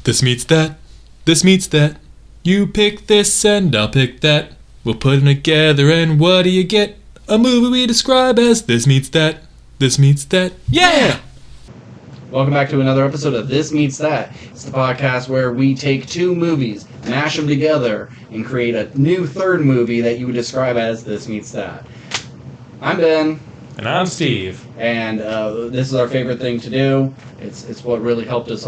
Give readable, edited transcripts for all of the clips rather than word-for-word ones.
This meets that. This meets that. You pick this and I'll pick that. We'll put them together and what do you get? A movie we describe as this meets that. This meets that. Yeah! Welcome back to another episode of This Meets That. It's the podcast where we take two movies, mash them together, and create a new third movie that you would describe as This Meets That. I'm Ben. And I'm Steve. And this is our favorite thing to do. It's what really helped us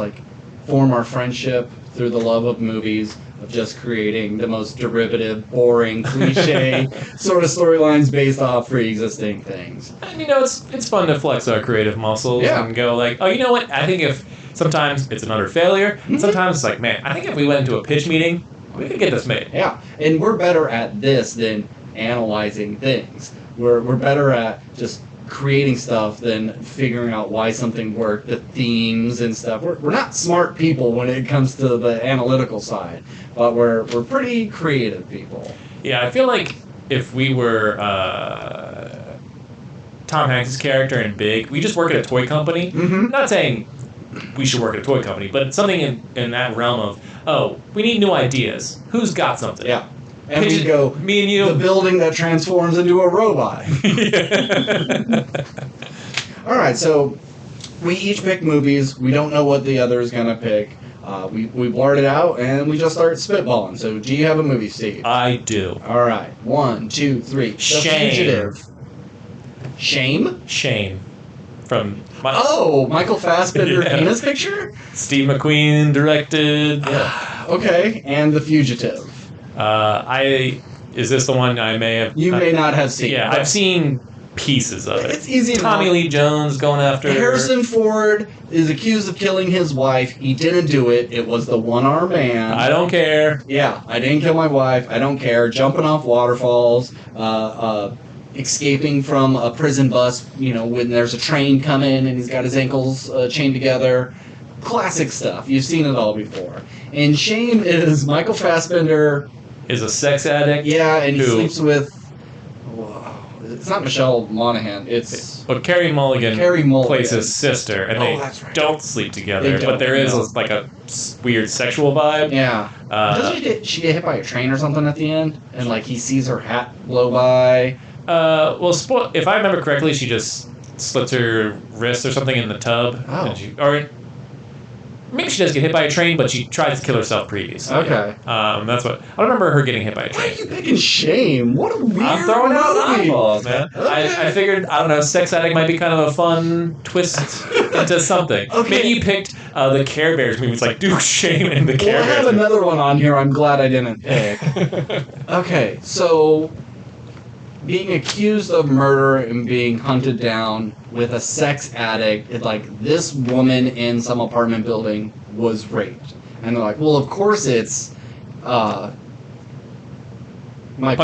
form our friendship through the love of movies, of just creating the most derivative, boring, cliche sort of storylines based off pre-existing things. And it's fun to flex our creative muscles and go oh, you know what? I think if sometimes it's an utter failure, sometimes it's man, I think if we went into a pitch meeting, we could get this made. Yeah, and we're better at this than analyzing things. We're better at just creating stuff than figuring out why something worked, the themes and stuff. We're not smart people when it comes to the analytical side, but we're pretty creative people. Yeah, I feel like if we were Tom Hanks' character in Big, we just work at a toy company. Mm-hmm. Not saying we should work at a toy company, but something in that realm of, we need new ideas. Who's got something? Yeah. And we go, me and you, the building that transforms into a robot. All right, so we each pick movies. We don't know what the other is going to pick. We blurt it out, and we just start spitballing. So do you have a movie, Steve? I do. All right. 1, 2, 3. The Shame. Fugitive. Shame? Shame. From... Michael Fassbender penis picture? Steve McQueen directed. Okay, and The Fugitive. Is this the one I may have... You may not have seen. Yeah, I've seen pieces of it. It's easy enough. Tommy Lee Jones going after... Harrison Ford is accused of killing his wife. He didn't do it. It was the one-armed man. I don't care. Yeah, I didn't kill my wife. I don't care. Jumping off waterfalls, escaping from a prison bus, when there's a train coming and he's got his ankles chained together. Classic stuff. You've seen it all before. And Shame is Michael Fassbender... is a sex addict. Yeah, and he sleeps with... It's not Michelle Monaghan. But Carey Mulligan plays his sister, and they don't sleep together. But there is a weird sexual vibe. Yeah. Doesn't she get hit by a train or something at the end? And he sees her hat blow by. If I remember correctly, she just slits her wrist or something in the tub. Oh. Maybe she does get hit by a train, but she tries to kill herself previously. Okay. That's what... I don't remember her getting hit by a train. Why are you picking Shame? What a weird movie. I'm throwing out eyeballs, man. Okay. I figured, sex addict might be kind of a fun twist into something. Okay. Maybe you picked the Care Bears movie. It's do Shame in the Care Bears. I have another one on here I'm glad I didn't pick. Okay, so... being accused of murder and being hunted down with a sex addict, this woman in some apartment building was raped. And they're well, of course it's Michael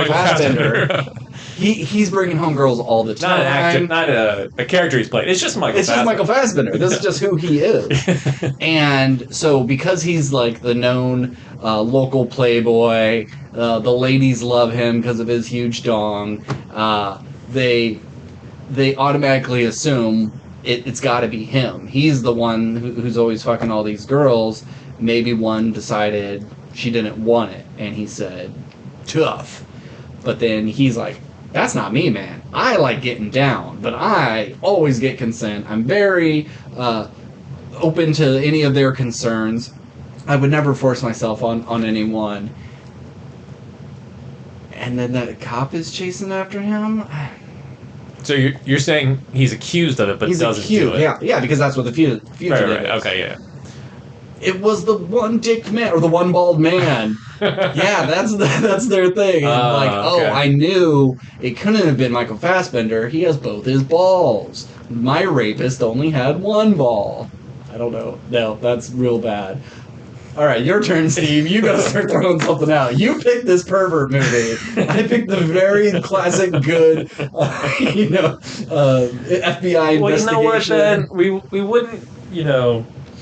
Fassbender. He's bringing home girls all the time. Not an actor, not a character he's played. It's just Michael Fassbender. Just Michael Fassbender. This is just who he is. And so because he's the known local playboy, the ladies love him because of his huge dong, they automatically assume it's got to be him. He's the one who's always fucking all these girls. Maybe one decided she didn't want it, and he said, tough. But then he's that's not me, man. I like getting down, but I always get consent. I'm very open to any of their concerns. I would never force myself on anyone. And then the cop is chasing after him? So you're saying he's accused of it, but doesn't do it? Yeah, because that's what the fugitive is. Right. Okay, yeah. It was the one-dicked man, or the one bald man. Yeah, that's their thing. Okay. I knew it couldn't have been Michael Fassbender. He has both his balls. My rapist only had one ball. I don't know. No, that's real bad. All right, your turn, Steve. You gotta start throwing something out. You picked this pervert movie. I picked the very classic, good, FBI investigation. Well, you know what, then? We wouldn't,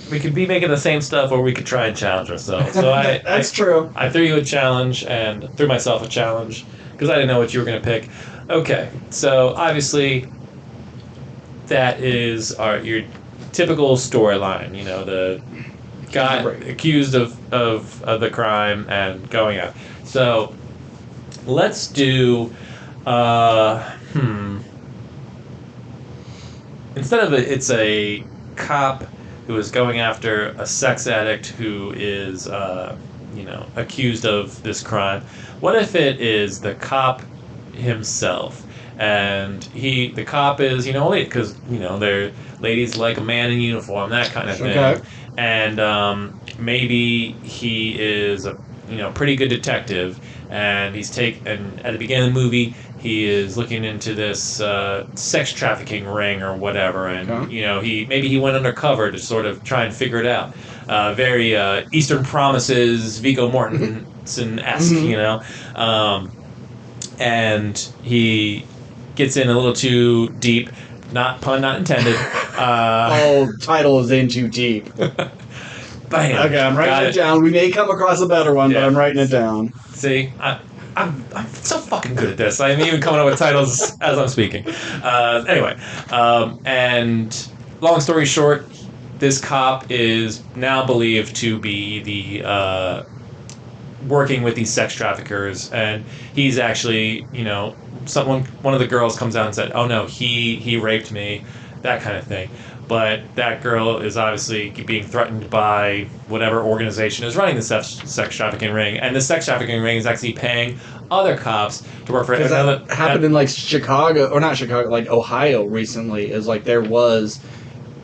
we could be making the same stuff, or we could try and challenge ourselves. So That's true. I threw you a challenge and threw myself a challenge because I didn't know what you were going to pick. Okay, so obviously that is your typical storyline. got accused of the crime and going out. So let's do instead of it's a cop who is going after a sex addict who is accused of this crime. What if it is the cop himself? And the cop is, because, they're ladies like a man in uniform, that kind of thing. Okay. And maybe he is a, pretty good detective, and and at the beginning of the movie, he is looking into this sex trafficking ring or whatever, and, he went undercover to sort of try and figure it out. Very Eastern Promises, Viggo Mortensen-esque, and he gets in a little too deep. Pun not intended. Title is in too deep. Bam. Okay, I'm writing it down. We may come across a better one, but I'm writing it down. See, I'm so fucking good at this. I'm even coming up with titles as I'm speaking. Anyway, and long story short, this cop is now believed to be the working with these sex traffickers, and he's actually, one of the girls comes out and said, "Oh no, he raped me," that kind of thing. But that girl is obviously being threatened by whatever organization is running the sex trafficking ring, and the sex trafficking ring is actually paying other cops to work for it. That happened in Chicago, or not Chicago, like Ohio recently. Is like there was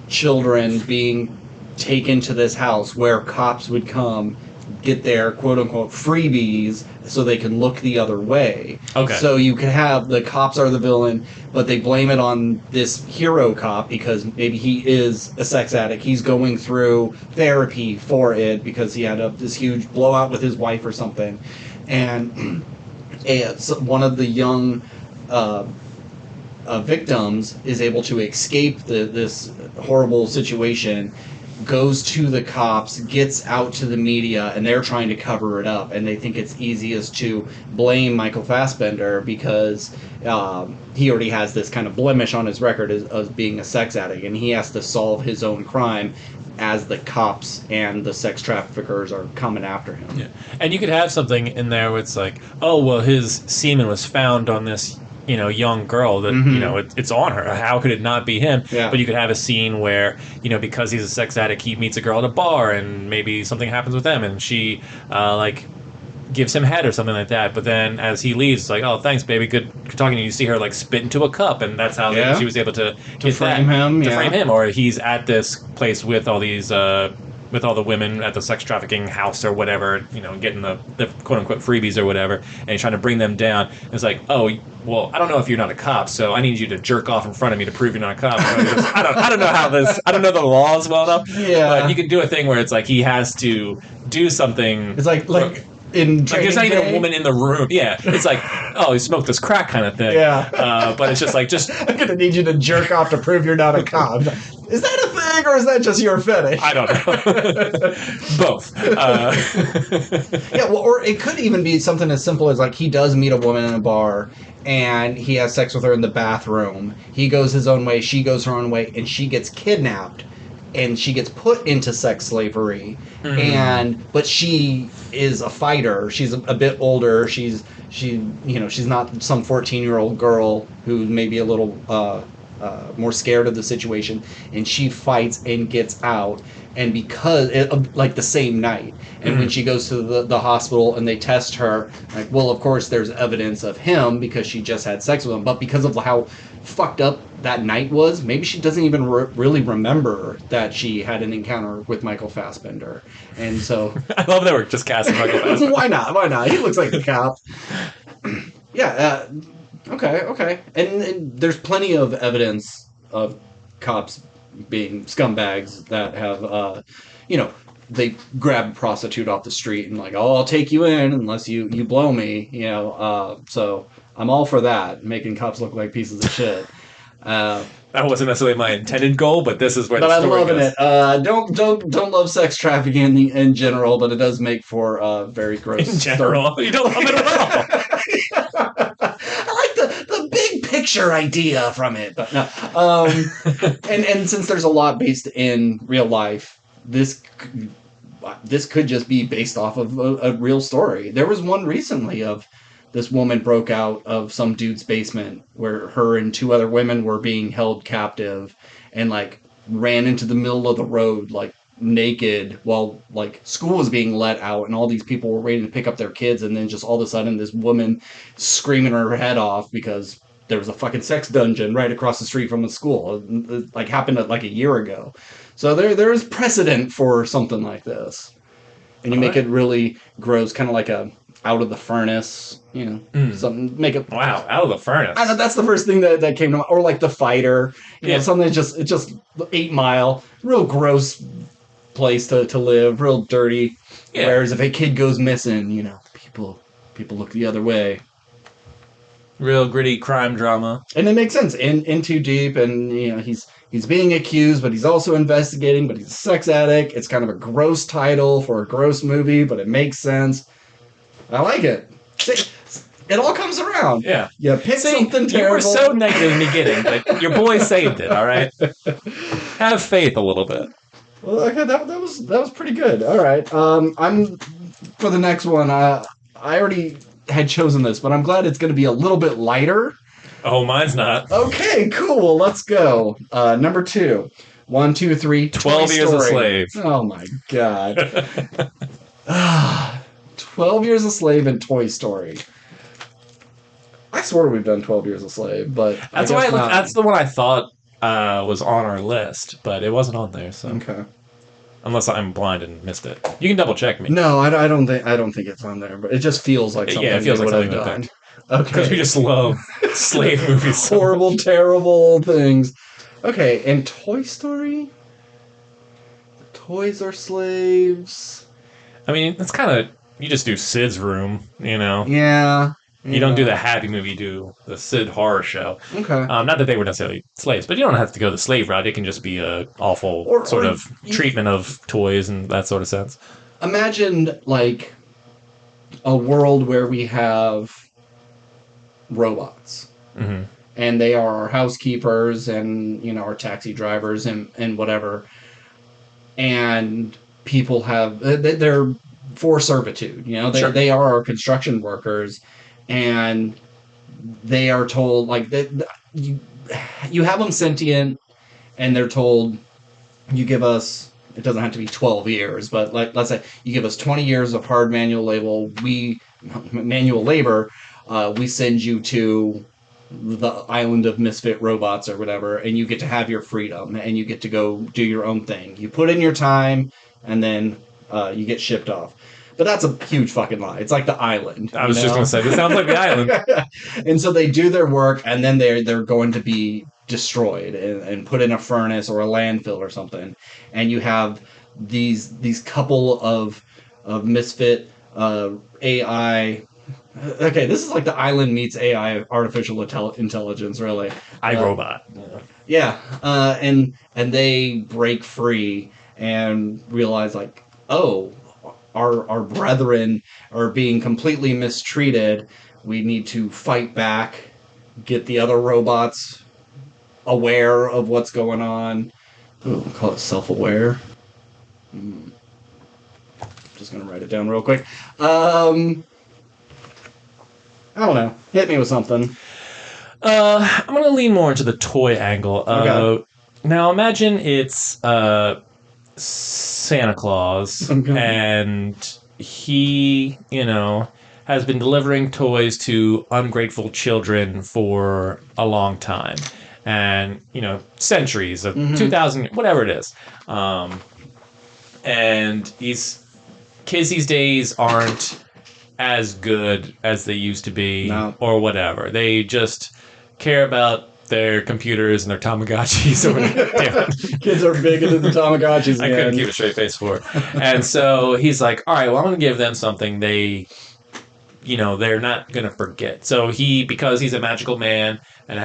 children being taken to this house where cops would come get their quote-unquote freebies so they can look the other way. Okay. So you could have the cops are the villain, but they blame it on this hero cop because maybe he is a sex addict. He's going through therapy for it because he had this huge blowout with his wife or something. And one of the young victims is able to escape this horrible situation, goes to the cops, gets out to the media, and they're trying to cover it up, and they think it's easiest to blame Michael Fassbender because he already has this kind of blemish on his record as being a sex addict, and he has to solve his own crime as the cops and the sex traffickers are coming after him. Yeah. And you could have something in there where it's like, oh, well, his semen was found on this young girl that, it's on her. How could it not be him? Yeah. But you could have a scene where, because he's a sex addict, he meets a girl at a bar and maybe something happens with them and she, gives him head or something like that. But then as he leaves, it's like, oh, thanks, baby. Good talking to you. You see her, spit into a cup, and that's how she was able to frame him. Or he's at this place with all these... with all the women at the sex trafficking house or whatever, getting the quote-unquote freebies or whatever, and he's trying to bring them down. And it's like, oh, well, I don't know if you're not a cop, so I need you to jerk off in front of me to prove you're not a cop. I don't know how this... I don't know the laws well enough. Yeah. But you could do a thing where it's like he has to do something... It's like in there's not even a woman in the room. Yeah. It's like, oh, he smoked this crack kind of thing. Yeah. But it's just like, I'm going to need you to jerk off to prove you're not a cop. Is that a thing, or is that just your fetish? I don't know. Both. Yeah, well, or it could even be something as simple as, he does meet a woman in a bar, and he has sex with her in the bathroom. He goes his own way, she goes her own way, and she gets kidnapped, and she gets put into sex slavery. Mm-hmm. But she is a fighter. She's a bit older. She's not some 14-year-old girl who may be a little... more scared of the situation, and she fights and gets out, and because the same night, and when she goes to the hospital and they test her, well, of course there's evidence of him because she just had sex with him, but because of how fucked up that night was, maybe she doesn't even really remember that she had an encounter with Michael Fassbender. And so I love that we're just casting Michael Fassbender. Why not? He looks like a cop. Yeah. Okay. And there's plenty of evidence of cops being scumbags that have, they grab a prostitute off the street and I'll take you in unless you blow me, so I'm all for that, making cops look like pieces of shit. That wasn't necessarily my intended goal, but this is where the story goes. But I'm loving it. Don't love sex trafficking in general, but it does make for very gross. In general, you don't love it at all. The big picture idea from it, but no. And since there's a lot based in real life, this this could just be based off of a real story. There was one recently of this woman broke out of some dude's basement where her and two other women were being held captive and like ran into the middle of the road like naked while like school was being let out and all these people were waiting to pick up their kids, and then just all of a sudden this woman screaming her head off because there was a fucking sex dungeon right across the street from the school. It, like happened like a year ago. So there is precedent for something like this. And you make it really gross, kind of like a out of the furnace, something, make it... Wow, out of the furnace. I know, that's the first thing that came to mind. Or like The Fighter, something that just 8 Mile, real gross place to live, real dirty. Yeah. Whereas if a kid goes missing, people look the other way. Real gritty crime drama. And it makes sense. In Too Deep, and he's being accused, but he's also investigating, but he's a sex addict. It's kind of a gross title for a gross movie, but it makes sense. I like it. It all comes around. Yeah. You pick something terrible. You were so negative in the beginning, but your boy saved it, all right? Have faith a little bit. Well, okay, that was pretty good. All right. I'm for the next one. I already had chosen this, but I'm glad it's going to be a little bit lighter. Oh, mine's not. Okay, cool. Let's go. Number 2. 1, 2, 3. 12 Years a Slave. Oh my god. 12 Years a Slave and Toy Story. I swore we've done 12 Years a Slave, but that's why that's the one I thought was on our list, but it wasn't on there. So okay. Unless I'm blind and missed it, you can double check me. No, I don't think it's on there, but it just feels like something. Yeah, it feels like something I've done. Okay, because we just love slave movies. Horrible, terrible things. Okay, and Toy Story. The toys are slaves. I mean, it's kind of you just do Sid's Room, Yeah. You don't do the happy movie, you do the Sid horror show. Okay. Not that they were necessarily slaves, but you don't have to go the slave route. It can just be a awful treatment of toys and that sort of sense. Imagine, like, a world where we have robots. Mm-hmm. And they are our housekeepers and, our taxi drivers and whatever. And people have... They're for servitude, Sure. They are our construction workers. And they are told, like, you have them sentient, and they're told, you give us, it doesn't have to be 12 years, but let's say you give us 20 years of hard manual labor, we send you to the island of misfit robots or whatever, and you get to have your freedom, and you get to go do your own thing. You put in your time, and then you get shipped off. But that's a huge fucking lie. It's like The Island. I was just going to say, this sounds like The Island. And so they do their work, and then they're going to be destroyed and put in a furnace or a landfill or something. And you have these couple of misfit AI. Okay, this is like The Island meets AI, artificial intelligence, really. iRobot. Yeah, and they break free and realize, like, oh, our brethren are being completely mistreated. We need to fight back, get the other robots aware of what's going on. Ooh, we'll call it self-aware. Just going to write it down real quick. I don't know. Hit me with something. I'm going to lean more into the toy angle. Okay. Now imagine it's... Santa Claus, and he, has been delivering toys to ungrateful children for a long time, and centuries of 2000, whatever it is, and these kids these days aren't as good as they used to be, or whatever. They just care about their computers and their Tamagotchis. Kids are big into the Tamagotchis. I couldn't keep a straight face for it. And so he's like, all right, well, I'm going to give them something they're not going to forget. So because he's a magical man and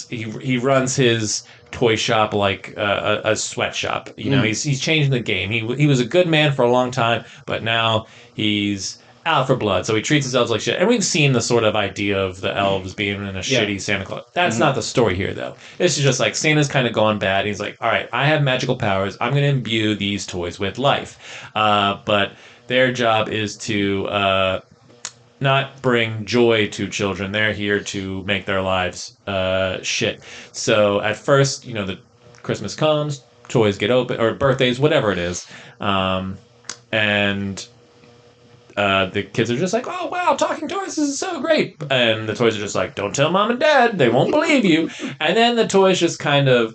he runs his toy shop like a sweatshop. He's changing the game. He was a good man for a long time, but now he's out for blood, so he treats his elves like shit. And we've seen the sort of idea of the elves being in a shitty Santa Claus. That's not the story here, though. This is just like Santa's kind of gone bad. He's like, all right, I have magical powers. I'm going to imbue these toys with life. But their job is to not bring joy to children. They're here to make their lives shit. So at first, the Christmas comes, toys get open, or birthdays, whatever it is. And the kids are just like, oh, wow, talking toys, this is so great. And the toys are just like, don't tell mom and dad, they won't believe you. And then the toys just kind of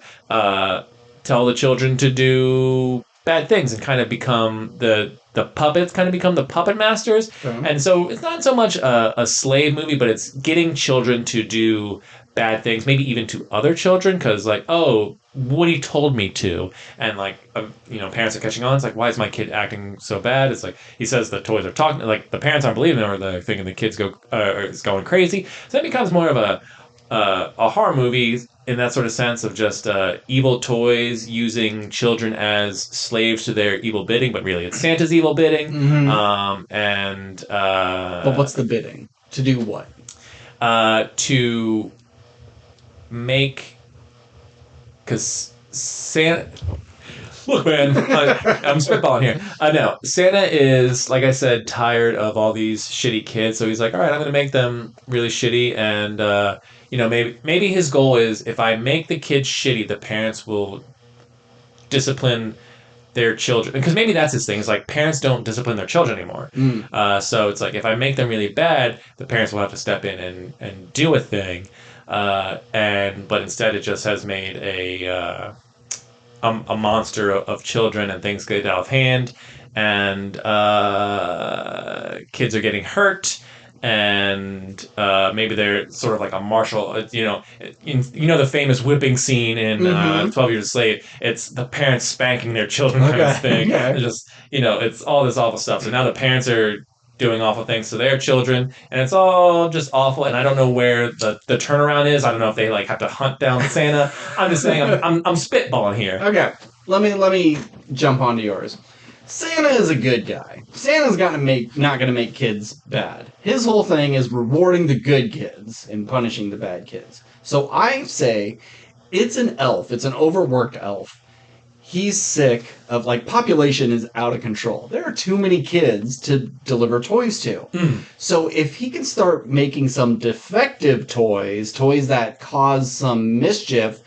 tell the children to do bad things and kind of become the puppets, kind of become the puppet masters. Okay. And so it's not so much a slave movie, but it's getting children to do bad things, maybe even to other children, because like, oh, Woody told me to, and like, parents are catching on. It's like, why is my kid acting so bad? It's like he says the toys are talking, like the parents aren't believing him, or they're thinking the kids is going crazy. So it becomes more of a horror movie in that sort of sense of just evil toys using children as slaves to their evil bidding, but really it's Santa's evil bidding. Mm-hmm. But what's the bidding? To do what? To make. Because Santa... Look, man, I'm spitballing here. No, Santa is, like I said, tired of all these shitty kids. So he's like, all right, I'm going to make them really shitty. And, maybe his goal is if I make the kids shitty, the parents will discipline their children. Because maybe that's his thing. It's like parents don't discipline their children anymore. So it's like if I make them really bad, the parents will have to step in and do a thing. But instead it just has made a monster of children, and things get out of hand, and kids are getting hurt, and maybe they're sort of like a martial, the famous whipping scene in 12 Years a Slave. It's the parents spanking their children kind of thing. It's just, it's all this awful stuff. So now the parents are doing awful things to their children, and it's all just awful. And I don't know where the turnaround is. I don't know if they like have to hunt down Santa. I'm just saying, I'm spitballing here. Okay, let me jump onto yours. Santa is a good guy. Santa's not going to make kids bad. His whole thing is rewarding the good kids and punishing the bad kids. So I say it's an elf. It's an overworked elf. He's sick of, population is out of control. There are too many kids to deliver toys to. So if he can start making some defective toys that cause some mischief,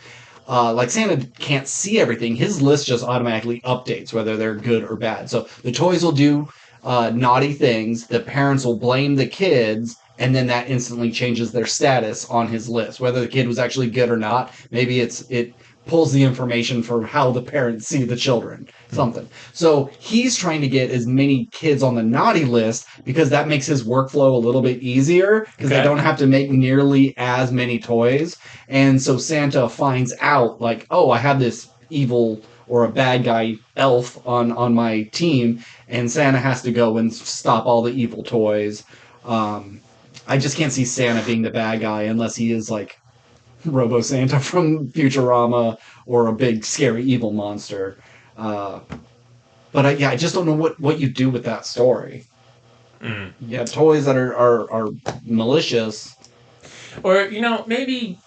like Santa can't see everything, his list just automatically updates whether they're good or bad. So the toys will do naughty things, the parents will blame the kids, and then that instantly changes their status on his list. Whether the kid was actually good or not, maybe it pulls the information for how the parents see the children, something. So he's trying to get as many kids on the naughty list because that makes his workflow a little bit easier because they don't have to make nearly as many toys. And so Santa finds out, like, oh, I have this evil or a bad guy elf on my team, and Santa has to go and stop all the evil toys. I just can't see Santa being the bad guy unless he is like Robo Santa from Futurama or a big scary evil monster. But I just don't know what you do with that story. Yeah, toys that are malicious. Or, maybe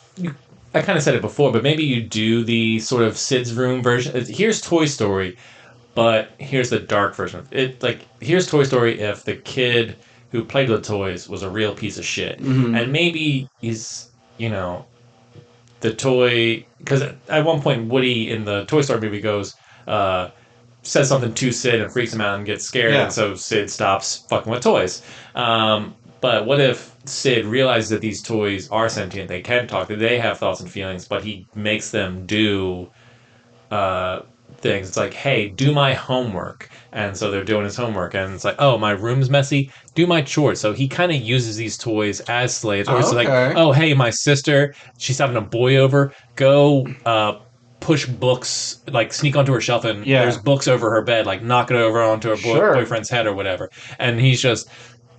I kind of said it before, but maybe you do the sort of Sid's Room version. Here's Toy Story, but here's the dark version of it. Like, here's Toy Story if the kid who played with toys was a real piece of shit. And maybe he's, the toy, because at one point Woody in the Toy Story movie goes, says something to Sid and freaks him out and gets scared, and so Sid stops fucking with toys. But what if Sid realizes that these toys are sentient, they can talk, that they have thoughts and feelings, but he makes them do things. It's like, hey, do my homework. And so they're doing his homework, and it's like, oh, my room's messy, do my chores. So he kind of uses these toys as slaves. Or it's like, oh, hey, my sister, she's having a boy over, go push books, like sneak onto her shelf, and there's books over her bed, like knock it over onto her boyfriend's head or whatever. And he's just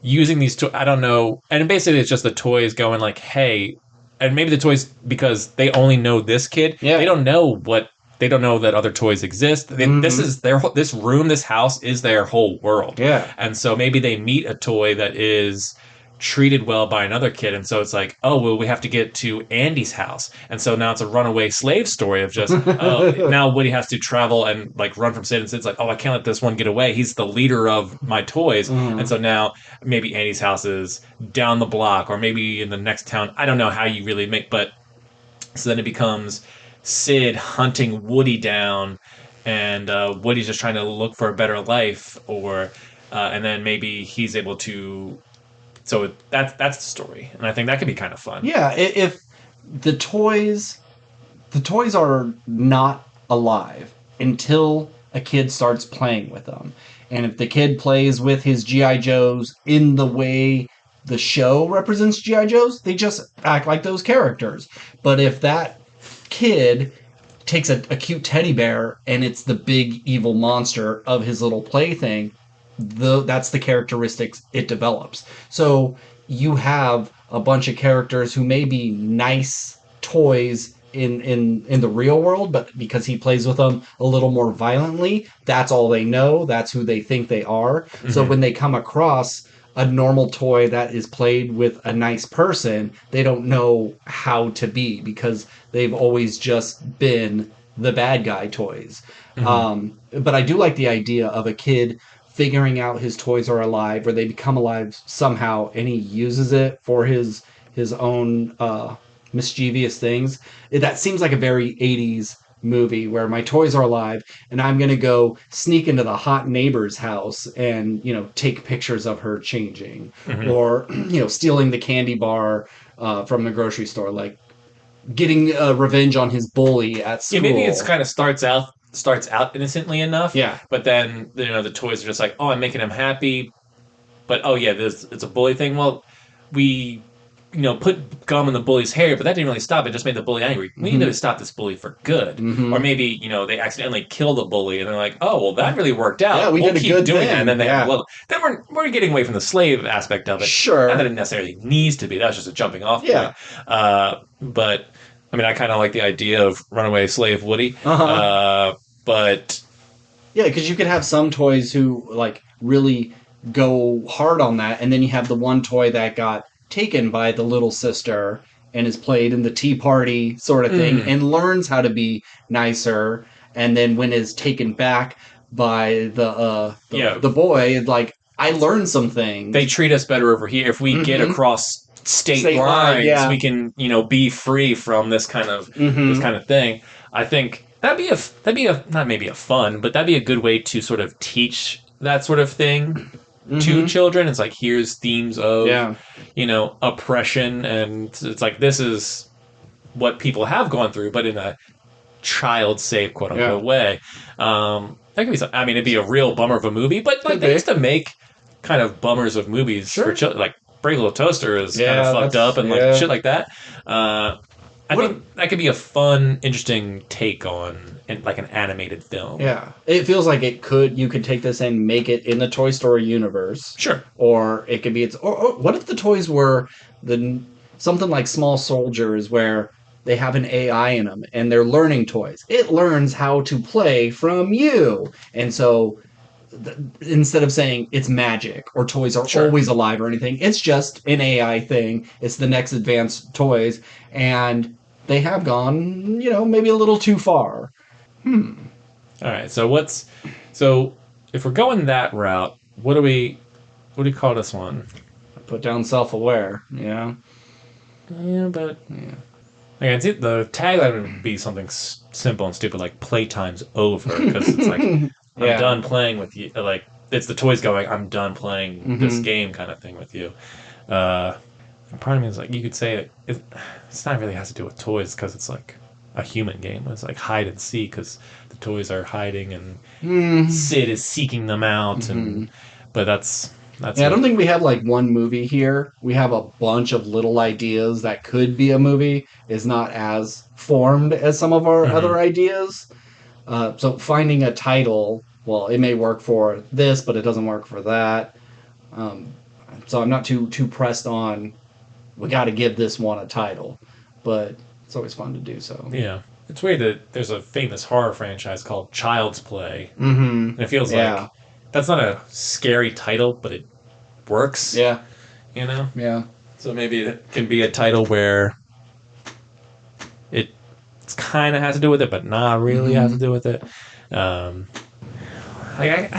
using these toys, I don't know, and basically it's just the toys going like, hey, and maybe the toys, because they only know this kid, they don't know what they don't know that other toys exist. This is this room, this house is their whole world. Yeah. And so maybe they meet a toy that is treated well by another kid, and so it's like, oh well, we have to get to Andy's house, and so now it's a runaway slave story of just now Woody has to travel and like run from Sid, and Sid's like, oh, I can't let this one get away, he's the leader of my toys. And so now maybe Andy's house is down the block or maybe in the next town. I don't know how you really make, but so then it becomes Sid hunting Woody down, and Woody's just trying to look for a better life, or and then maybe he's able to. So that's the story, and I think that could be kind of fun. Yeah, if the toys are not alive until a kid starts playing with them, and if the kid plays with his GI Joes in the way the show represents GI Joes, they just act like those characters. But if that kid takes a cute teddy bear and it's the big evil monster of his little plaything, that's the characteristics it develops. So you have a bunch of characters who may be nice toys in the real world, but because he plays with them a little more violently, that's all they know. That's who they think they are. So when they come across a normal toy that is played with a nice person, they don't know how to be because they've always just been the bad guy toys. But I do like the idea of a kid figuring out his toys are alive, or they become alive somehow, and he uses it for his own mischievous things. That seems like a very 80s movie where my toys are alive and I'm going to go sneak into the hot neighbor's house and, take pictures of her changing, or, stealing the candy bar from the grocery store, like getting revenge on his bully at school. Yeah, maybe it's kind of starts out innocently enough. Yeah. But then, the toys are just like, oh, I'm making him happy. But, oh, yeah, it's a bully thing. Well, we, put gum in the bully's hair, but that didn't really stop it. It just made the bully angry. We need to stop this bully for good. Or maybe, they accidentally kill the bully, and they're like, oh, well, that really worked out. Yeah, we'll did keep doing thing. That. And then they have a little... Then we're getting away from the slave aspect of it. Sure. Not that it necessarily needs to be. That's just a jumping off point. But, I mean, I kind of like the idea of runaway slave Woody. But... Yeah, because you could have some toys who, really go hard on that, and then you have the one toy that got taken by the little sister and is played in the tea party sort of thing and learns how to be nicer, and then when is taken back by the boy, it's like, I learned some things. They treat us better over here. If we get across state lines, we can, be free from this kind of thing. I think that'd be a not maybe a fun, but that'd be a good way to sort of teach that sort of thing to children. It's like, here's themes of oppression, and it's like, this is what people have gone through, but in a child safe, quote unquote way. That could be something. I mean, it'd be a real bummer of a movie, but like they used to make kind of bummers of movies for children. Like Brave Little Toaster is kind of fucked up and like shit like that. I think that could be a fun, interesting take on like an animated film. Yeah. It feels like you could take this and make it in the Toy Story universe. Sure. Or it could be or what if the toys were something like Small Soldiers, where they have an AI in them and they're learning toys. It learns how to play from you. And so instead of saying it's magic or toys are always alive or anything, it's just an AI thing. It's the next advanced toys, and they have gone, maybe a little too far. All right. So if we're going that route, what do we call this one? Put down self-aware. Yeah. Yeah, but Like, the tagline would be something simple and stupid like "Playtime's over," because it's like I'm done playing with you. Like, it's the toys going, "I'm done playing this game," kind of thing with you. Part of me is like, you could say it's not really has to do with toys, because it's like a human game. It's like hide and seek, because the toys are hiding and Sid is seeking them out, but that's I don't think we have like one movie here. We have a bunch of little ideas that could be a movie. Is not as formed as some of our other ideas. So finding a title, well, it may work for this, but it doesn't work for that. So I'm not too pressed on, we got to give this one a title, but it's always fun to do so. Yeah. It's weird that there's a famous horror franchise called Child's Play, Mm-hmm. and it feels Yeah. like that's not a scary title, but it works. Yeah. You know. Yeah. So maybe it can be a title where it kind of has to do with it, but not really has to do with it. I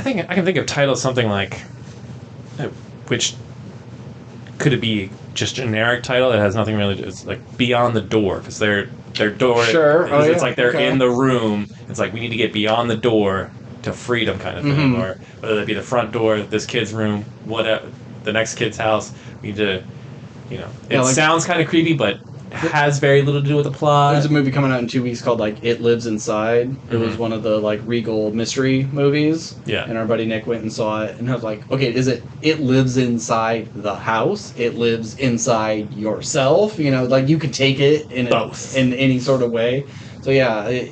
think I can think of titles something like, which could it be just generic title that has nothing really? It's like Beyond the Door, because their door. Sure. Oh, It's yeah. like they're Okay. in the room. It's like we need to get beyond the door to freedom, kind of thing, or whether it be the front door, this kid's room, whatever, the next kid's house. We need to, you know, it sounds kind of creepy, but has very little to do with the plot. There's a movie coming out in 2 weeks called like It Lives Inside. It was one of the like Regal mystery movies. Yeah. And our buddy Nick went and saw it, and I was like, okay, is it lives inside the house? It lives inside yourself? You know, like you could take it in Both. in any sort of way. So yeah,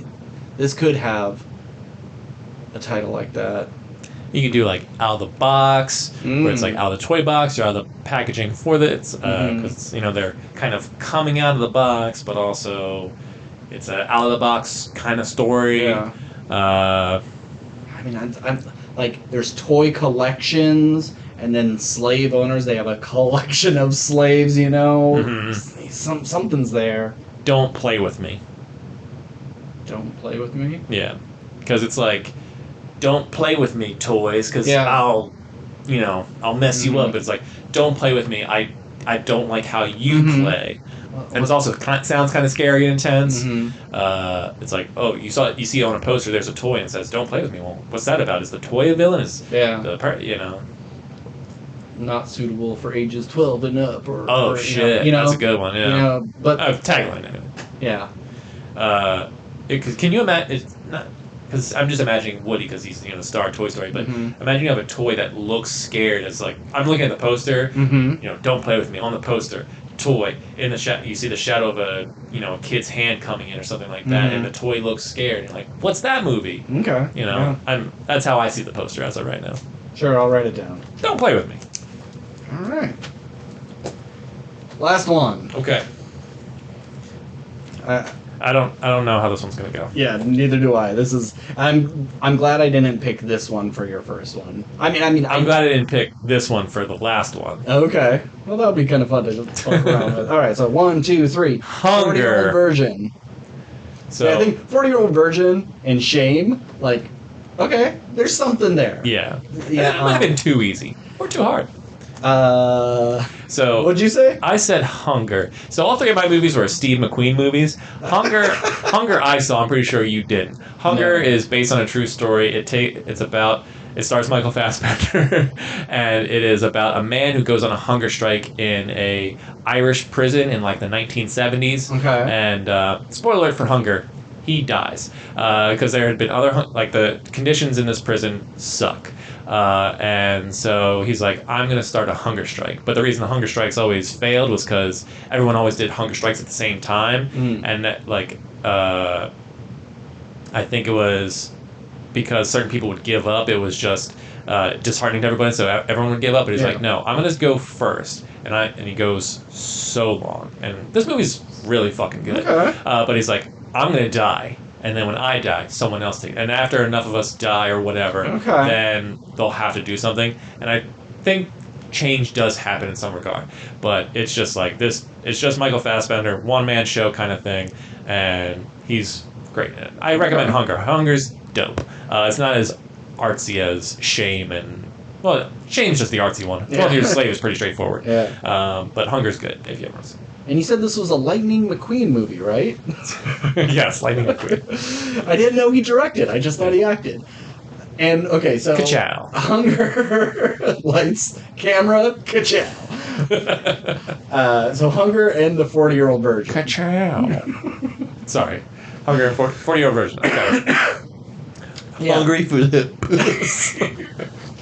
this could have a title like that. You can do like out of the box, where it's like out of the toy box or out of the packaging for this, because you know they're kind of coming out of the box, but also it's an out of the box kind of story. Yeah. I mean, I'm like, there's toy collections, and then slave owners. They have a collection of slaves. You know, something's there. Don't play with me. Don't play with me. Yeah, because it's like, don't play with me, toys, because Yeah. I'll mess you up. It's like, don't play with me. I don't like how you play. And it's also sounds kind of scary and intense. It's like, oh, you see on a poster there's a toy and it says, don't play with me. Well, what's that about? Is the toy a villain? Is the not suitable for ages 12 and up? Or shit, that's a good one. Yeah, You know, but tagline. Anyway. yeah. Can you imagine? It's not, because I'm just imagining Woody, because he's the star of Toy Story. But imagine you have a toy that looks scared. It's like, I'm looking at the poster. Don't play with me on the poster. Toy in the shadow. You see the shadow of a kid's hand coming in or something like that, and the toy looks scared. And you're like, what's that movie? Okay. That's how I see the poster as of right now. Sure, I'll write it down. Don't play with me. All right. Last one. Okay. I don't know how this one's gonna go. Yeah, neither do I. This is I'm glad I didn't pick this one for your first one. I'm glad I didn't pick this one for the last one. Okay. Well, that would be kind of fun to fuck around with. All right, so 1, 2, 3. Hunger. 40-year-old virgin. So yeah, I think 40-year-old virgin and shame, like, okay, there's something there. Yeah. It might have been too easy or too hard. So what'd you say? I said Hunger. So all three of my movies were Steve McQueen movies. Hunger I saw. I'm pretty sure you didn't. Hunger is based on a true story. It stars Michael Fassbender, and it is about a man who goes on a hunger strike in a Irish prison in like the 1970s. Okay. And spoiler alert for Hunger, he dies because there had been the conditions in this prison suck. And so he's like, I'm going to start a hunger strike. But the reason the hunger strikes always failed was because everyone always did hunger strikes at the same time. And that, I think it was because certain people would give up. It was just disheartening to everybody. So everyone would give up. But he's like, no, I'm going to go first. And he goes so long. And this movie's really fucking good. Okay. But he's like, I'm going to die. And then when I die, someone else takes. And after enough of us die or whatever, then they'll have to do something. And I think change does happen in some regard. But it's just like this. It's just Michael Fassbender, one-man show kind of thing. And he's great in it. I recommend Hunger. Hunger's dope. It's not as artsy as Shame and... Well, Shame's just the artsy one. 12 Years a Slave is pretty straightforward. Yeah. But Hunger's good, if you ever see it. And you said this was a Lightning McQueen movie, right? Yes, Lightning McQueen. I didn't know he directed. I just thought he acted. And, okay, so... Ka-chow. Hunger, lights, camera, ka-chow. So Hunger and the 40-year-old virgin. Ka-chow. Sorry. Hunger and 40-year-old virgin. Okay. Hungry for the puss.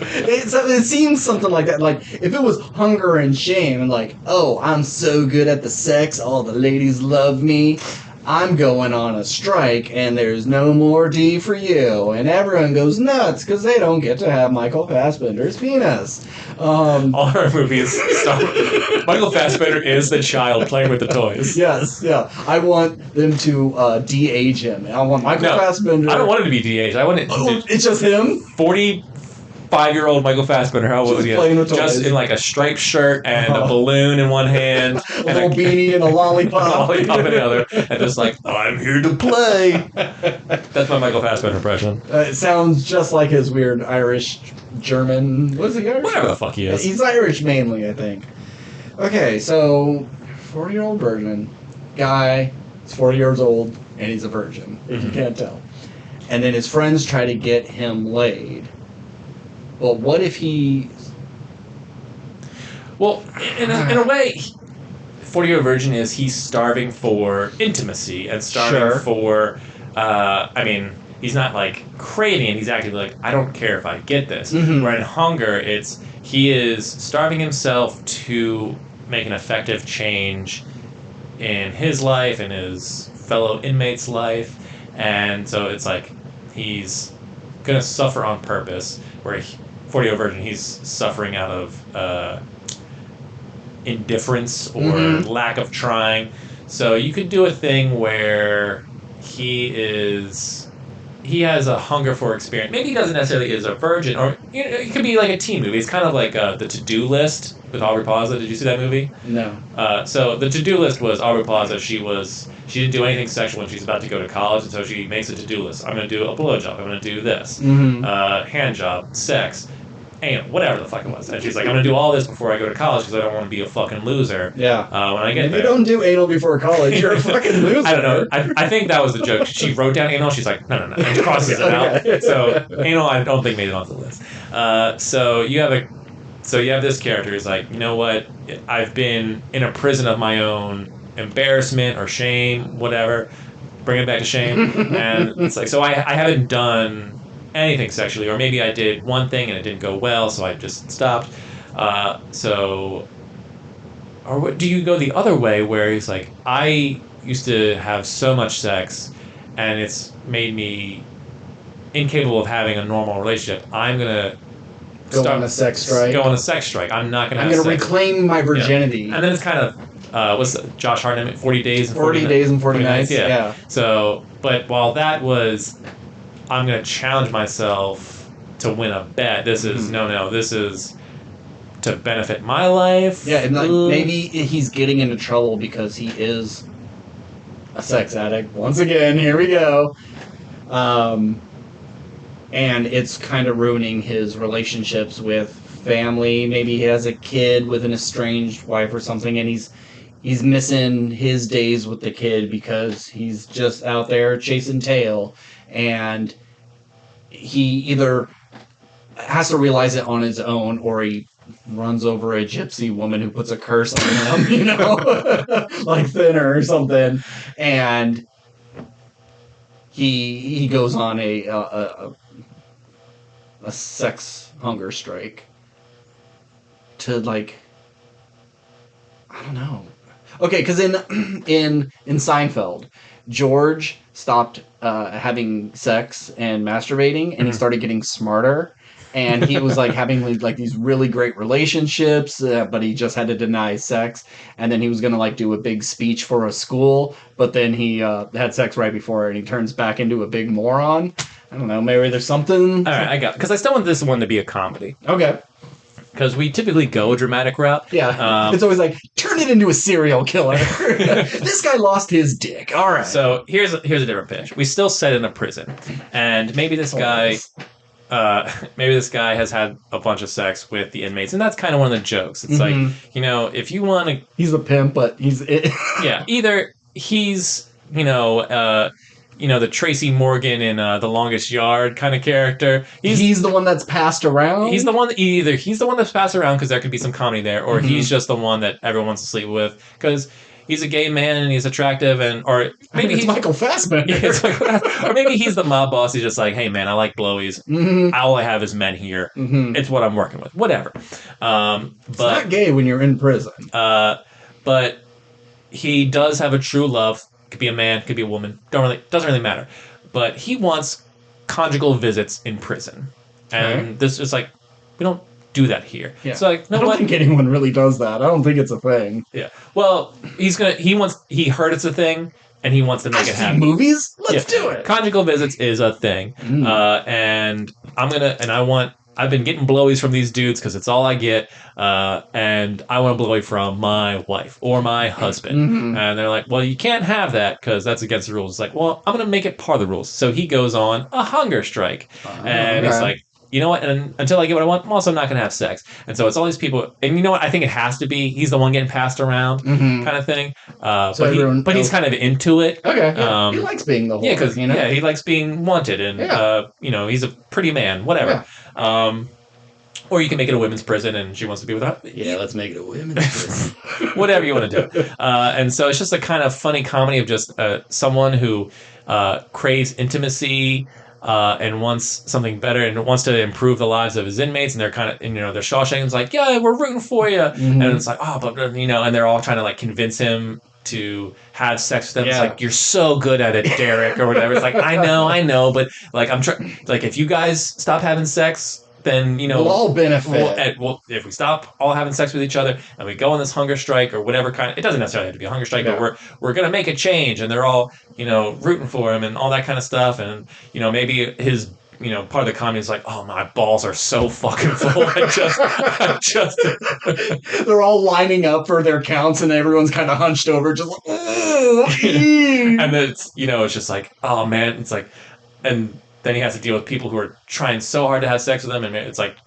It seems something like that. Like, if it was Hunger and Shame and like, oh, I'm so good at the sex, all the ladies love me, I'm going on a strike and there's no more D for you. And everyone goes nuts because they don't get to have Michael Fassbender's penis. All our movies start. Michael Fassbender is the child playing with the toys. Yes, yeah. I want them to de-age him. I want Michael Fassbender. I don't want it to be de-aged. I want it to... It's just him? 45-year-old Michael Fassbender, how old was he? Just in like a striped shirt and a balloon in one hand. A little beanie and a lollipop. In the other. And just like, I'm here to play. That's my Michael Fassbender impression. It sounds just like his weird Irish, German... What's he Irish? Whatever the fuck he is. He's Irish mainly, I think. Okay, so 40-year-old virgin. Guy is 40 years old and he's a virgin, if you can't tell. And then his friends try to get him laid. Well, what if he... Well, in a way, 40-year-old virgin is he's starving for intimacy and starving for... I mean, he's not like craving it. He's actually like, I don't care if I get this. Where in hunger, he is starving himself to make an effective change in his life and his fellow inmates' life. And so it's like he's going to suffer on purpose, where 40-year-old virgin, he's suffering out of indifference or lack of trying. So you could do a thing where he has a hunger for experience. Maybe he doesn't necessarily is a virgin, or it could be like a teen movie. It's kind of like the To-Do List with Aubrey Plaza. Did you see that movie? No. So the To-Do List was Aubrey Plaza. She didn't do anything sexual when she's about to go to college, and so she makes a to-do list. I'm going to do a blowjob. I'm going to do this. Hand job, sex, whatever the fuck it was. And she's like, I'm going to do all this before I go to college because I don't want to be a fucking loser. Yeah. When I get there. If you don't do anal before college, you're a fucking loser. I don't know. I think that was the joke. She wrote down anal. She's like, no. And crosses it out. So anal, I don't think made it onto the list. So you have this character who's like, you know what? I've been in a prison of my own embarrassment or shame, whatever. Bring it back to shame. And it's like, so I haven't done anything sexually, or maybe I did one thing and it didn't go well, so I just stopped. Or do you go the other way where he's like, I used to have so much sex and it's made me incapable of having a normal relationship. I'm going to go on a sex strike. I'm not going to I'm going to reclaim my virginity. Yeah. And then it's kind of, what's Josh Hartnett, 40 days and 40 days and 40 nights? Yeah. So, but while that was, I'm going to challenge myself to win a bet. This is, this is to benefit my life. Yeah, and like maybe he's getting into trouble because he is a sex addict. Once again, here we go. And it's kind of ruining his relationships with family. Maybe he has a kid with an estranged wife or something, and he's missing his days with the kid because he's just out there chasing tail. And he either has to realize it on his own, or he runs over a gypsy woman who puts a curse on him, like Thinner or something. And he goes on a sex hunger strike to, like, I don't know. Okay, because in Seinfeld, George stopped having sex and masturbating, and he started getting smarter. And he was like having like these really great relationships, but he just had to deny sex. And then he was gonna like do a big speech for a school, but then he had sex right before, and he turns back into a big moron. I don't know. Maybe there's something. All right, I got, because I still want this one to be a comedy. Okay. Because we typically go a dramatic route. Yeah. It's always like, turn it into a serial killer. This guy lost his dick. All right. So here's a different pitch. We still set in a prison, and maybe this guy. Maybe this guy has had a bunch of sex with the inmates, and that's kind of one of the jokes. It's like, if you want to... He's a pimp, but he's... Yeah, either he's, the Tracy Morgan in The Longest Yard kind of character. He's the one that's passed around? He's the one that either he's the one that's passed around because there could be some comedy there, or he's just the one that everyone wants to sleep with because... He's a gay man and he's attractive, or maybe it's Michael Fassbender. Or maybe he's the mob boss. He's just like, hey man, I like blowies. All I have is men here. It's what I'm working with. Whatever. It's not gay when you're in prison. But he does have a true love Could be a man, could be a woman. Doesn't really matter. But he wants conjugal visits in prison, and this is like, we don't do that here. Yeah. So like, no, I don't think anyone really does that. I don't think it's a thing. Yeah. Well, he heard it's a thing, and he wants to make it happen. Movies? Let's do it. Conjugal visits is a thing. And I've been getting blowies from these dudes because it's all I get, and I want a blowy from my wife or my husband. And they're like, well, you can't have that because that's against the rules. It's like, well, I'm going to make it part of the rules. So he goes on a hunger strike, and he's like, you know what? And until I get what I want, I'm also not going to have sex. And so it's all these people. And you know what? I think it has to be. He's the one getting passed around, kind of thing. But he's kind of into it. Okay. Yeah. He likes being the whore. Yeah, because he likes being wanted, and he's a pretty man. Whatever. Yeah. Or you can make it a women's prison, and she wants to be with her. Yeah, let's make it a women's prison. Whatever you want to do. And so it's just a kind of funny comedy of just someone who craves intimacy. And wants something better and wants to improve the lives of his inmates, and they're kind of, they're Shawshank's like, yeah, we're rooting for you, and it's like, oh, but and they're all trying to like convince him to have sex with them. Yeah. It's like, you're so good at it, Derek, or whatever. It's like, I know, but like I'm trying. Like, if you guys stop having sex, then we'll all benefit. If we stop all having sex with each other and we go on this hunger strike or whatever kind, it doesn't necessarily have to be a hunger strike, but we're gonna make a change, and they're all rooting for him and all that kind of stuff, and maybe his part of the comedy is like, oh, my balls are so fucking full. I just they're all lining up for their counts, and everyone's kind of hunched over, just like, and then it's just like, oh man, it's like, and then he has to deal with people who are trying so hard to have sex with him, and it's like,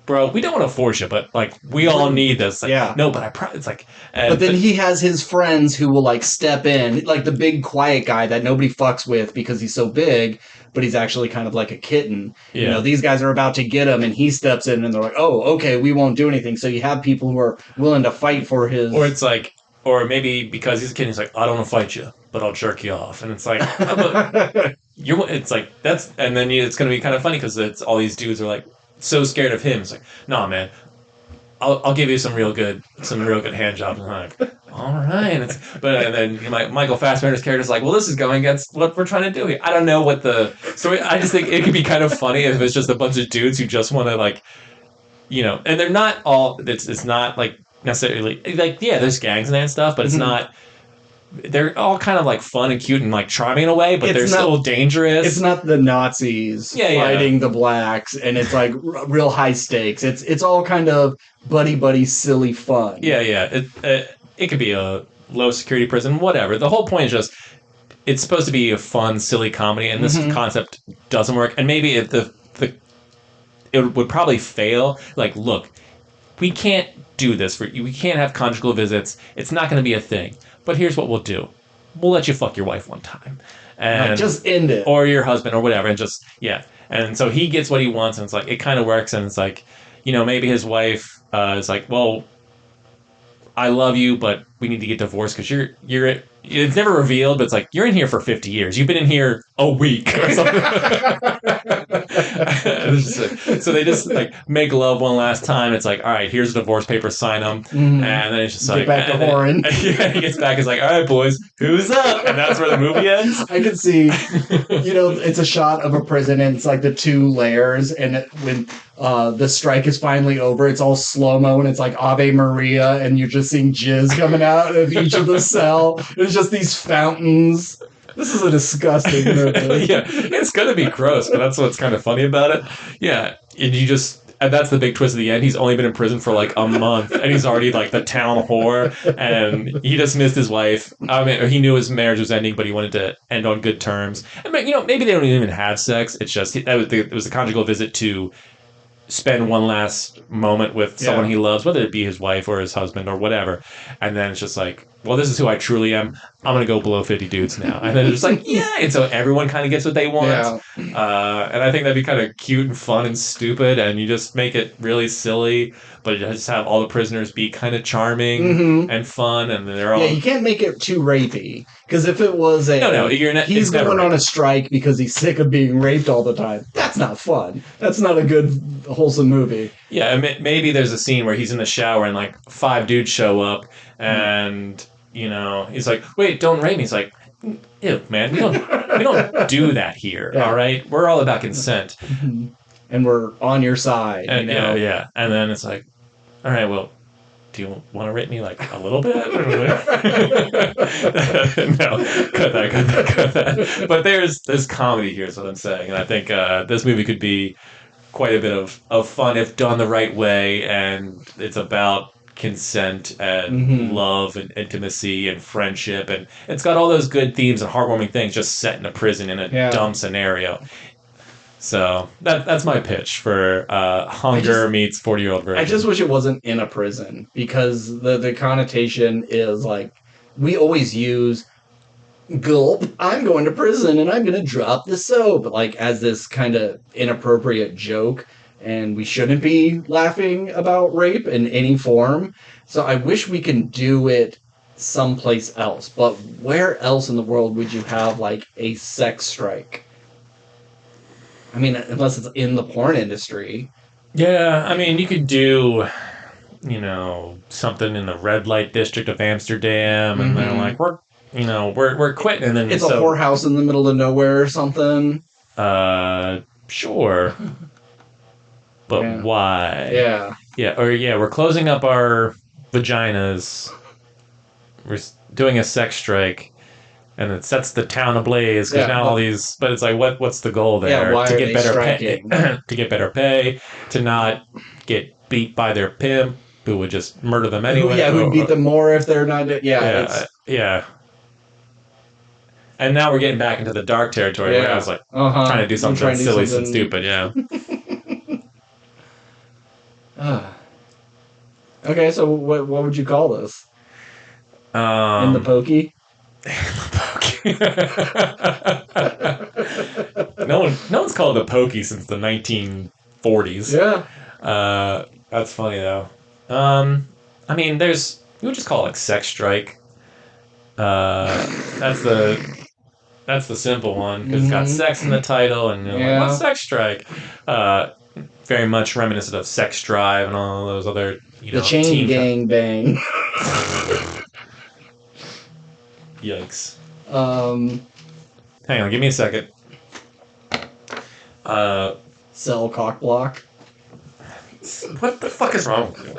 bro, we don't want to force you, but like, we all need this. Like, no, but it's like, but then he has his friends who will like step in, like the big quiet guy that nobody fucks with because he's so big, but he's actually kind of like a kitten. Yeah. These guys are about to get him, and he steps in, and they're like, oh, okay, we won't do anything. So you have people who are willing to fight for his. Or it's like, or maybe because he's a kid, he's like, I don't want to fight you, but I'll jerk you off, and it's like, it's like that's, and then it's going to be kind of funny because it's all these dudes are like so scared of him. It's like, nah, man, I'll give you some real good hand jobs. And I'm like, all right, and then Michael Fassbender's character is like, well, this is going against what we're trying to do here. I don't know what the story. I just think it could be kind of funny if it's just a bunch of dudes who just want to like, and they're not all. It's not like necessarily like, yeah, there's gangs and that stuff, but it's not. They're all kind of like fun and cute and like charming in a way, but they're still dangerous. It's not the Nazis fighting the blacks, and it's like real high stakes. It's all kind of buddy silly fun. Yeah. It could be a low security prison, whatever. The whole point is just it's supposed to be a fun, silly comedy, and this concept doesn't work. And maybe it would probably fail. Like, look, we can't do this for you. We can't have conjugal visits. It's not going to be a thing. But here's what we'll do. We'll let you fuck your wife one time. And just end it. Or your husband or whatever. And just, And so he gets what he wants. And it's like, it kind of works. And it's like, maybe his wife is like, well, I love you, but we need to get divorced because you're it's never revealed, but it's like, you're in here for 50 years. You've been in here a week or something. So they just like make love one last time. It's like, all right, here's the divorce papers, sign them. And then it's just like, back to whoring. He gets back, it's like, all right, boys, who's up? And that's where the movie ends. I can see, it's a shot of a prison, and it's like the two layers, and when the strike is finally over, it's all slow-mo, and it's like Ave Maria, and you're just seeing jizz coming out of each of the cell. There's just these fountains. This is a disgusting movie. Yeah, it's gonna be gross, but that's what's kind of funny about it. Yeah, and that's the big twist at the end. He's only been in prison for like a month, and he's already like the town whore, and he just missed his wife. I mean, he knew his marriage was ending, but he wanted to end on good terms. And maybe they don't even have sex. It's just it was a conjugal visit to spend one last moment with someone he loves, whether it be his wife or his husband or whatever. And then it's just like, well, this is who I truly am. I'm going to go below 50 dudes now. And then it's just like, yeah. And so everyone kind of gets what they want. Yeah. And I think that'd be kind of cute and fun and stupid. And you just make it really silly, but you just have all the prisoners be kind of charming and fun. And they're all... Yeah, you can't make it too rapey. Because if it was he's going on a strike because he's sick of being raped all the time. That's not fun. That's not a good, wholesome movie. Yeah, maybe there's a scene where he's in the shower and like 5 dudes show up and he's like, wait, don't rape me. He's like, ew, man, we don't do that here. Yeah. All right, we're all about consent. And we're on your side, And, yeah. And then it's like, all right, well, do you want to rate me like a little bit? No, cut that. But there's comedy here, is what I'm saying, and I think this movie could be quite a bit of fun if done the right way, and it's about consent and love and intimacy and friendship, and it's got all those good themes and heartwarming things just set in a prison in a dumb scenario. So that's my pitch for Hunger meets 40-Year-Old Virgin. I just wish it wasn't in a prison, because the connotation is like, we always use gulp, I'm going to prison and I'm going to drop the soap, like as this kind of inappropriate joke, and we shouldn't be laughing about rape in any form. So I wish we can do it someplace else. But where else in the world would you have like a sex strike? I mean, unless it's in the porn industry. Yeah, I mean, you could do, something in the red light district of Amsterdam, and they're like, we're quitting, and then it's a whorehouse in the middle of nowhere or something. Sure, but why? Yeah, we're closing up our vaginas. We're doing a sex strike. And it sets the town ablaze because now all these. But it's like, what's the goal there? Why to are get they better striking? pay, to get better pay, to not get beat by their pimp who would just murder them anyway. Who'd beat them more if they're not. Yeah. And now we're getting back into the dark territory where I was like trying to do something silly and stupid. Yeah. Okay, so what would you call this? In the pokey? No one's called it the pokey since the 1940s. Yeah. That's funny though. I mean, we would just call it like sex strike. That's the simple one because it's got sex in the title, and like, what's sex strike? Very much reminiscent of Sex Drive and all those other the chain gang bang. Yikes. Hang on, give me a second. Cell cock block. What the fuck is wrong with you?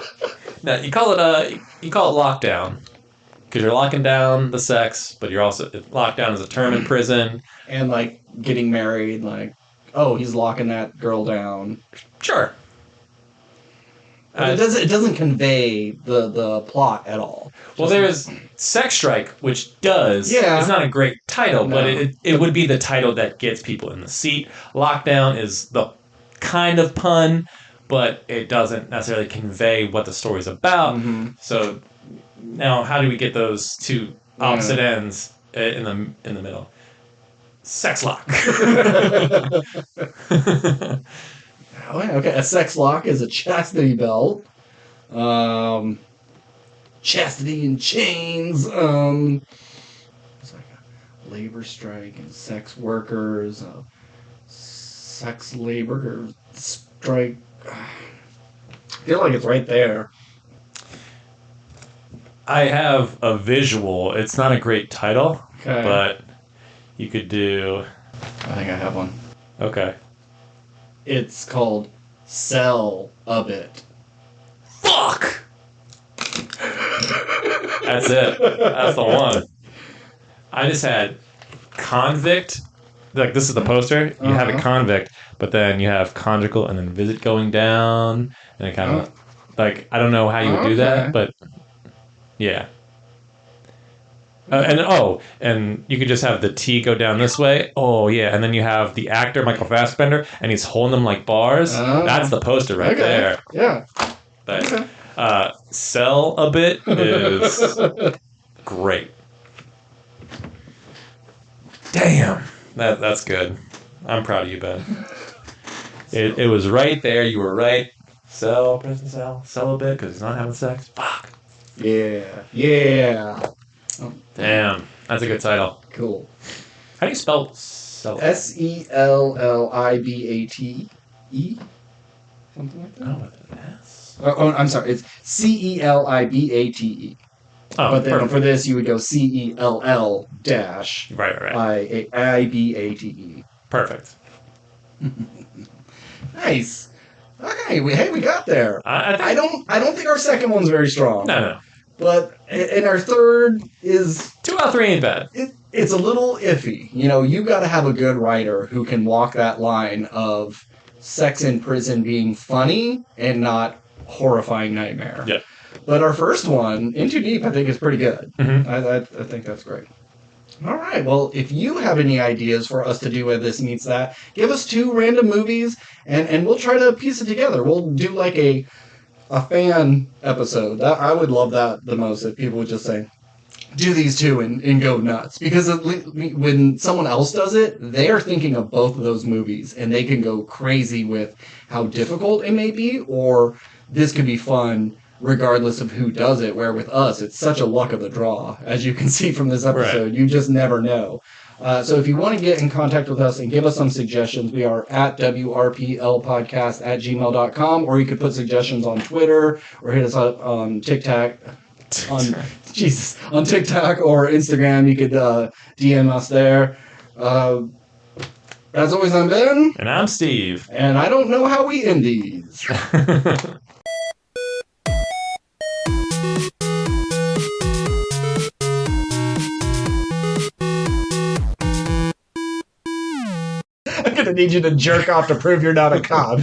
Now you call it lockdown because you're locking down the sex, but you're also lockdown is a term in prison. And like getting married, like, oh, he's locking that girl down. Sure. It doesn't convey the plot at all. Well, there's Sex Strike, which does. Yeah. It's not a great title, but it would be the title that gets people in the seat. Lockdown is the kind of pun, but it doesn't necessarily convey what the story's about. So now, how do we get those two opposite ends in the middle? Sex lock. Okay, a sex lock is a chastity belt. Chastity in chains. It's like a labor strike and sex workers. Sex labor strike. I feel like it's right there. I have a visual. It's not a great title, but you could do... I think I have one. Okay. It's called Sell a Bit. Fuck! That's it. That's the one. I just had convict. Like, this is the poster. You have a convict, but then you have conjugal and then visit going down. And it kind of... Like, I don't know how you would do that, but... Yeah. And you could just have the T go down this way. Oh, yeah. And then you have the actor, Michael Fassbender, and he's holding them like bars. That's the poster right there. Yeah. But Sell a Bit is great. Damn. That's good. I'm proud of you, Ben. It was right there. You were right. Sell a bit because he's not having sex. Fuck. Yeah. Oh. Damn, that's a good title. Cool. How do you spell Cellibate? Cellibate? Something like that? Oh, with an S? I'm sorry. It's Celibate. Oh, but then perfect. for this, you would go CELL dash Right. IBATE. Perfect. Nice. Okay, we got there. I think, I don't think our second one's very strong. no. But and our third is 2 out of 3 ain't bad. it's a little iffy. You know, you got to have a good writer who can walk that line of sex in prison being funny and not horrifying nightmare. Yeah. But our first one, In Too Deep, I think is pretty good. Mm-hmm. I think that's great. All right. Well, if you have any ideas for us to do with This Meets That, give us 2 random movies, and we'll try to piece it together. We'll do like a fan episode. I would love that the most if people would just say, do these 2 and go nuts. Because when someone else does it, they are thinking of both of those movies, and they can go crazy with how difficult it may be, or this could be fun regardless of who does it, where with us, it's such a luck of the draw. As you can see from this episode, Right. you just never know. So if you want to get in contact with us and give us some suggestions, we are at WRPLpodcast@gmail.com, or you could put suggestions on Twitter or hit us up on TikTok. On TikTok or Instagram, you could DM us there. As always, I'm Ben, And I'm Steve. and I don't know how we end these. I'm gonna need you to jerk off to prove you're not a cop.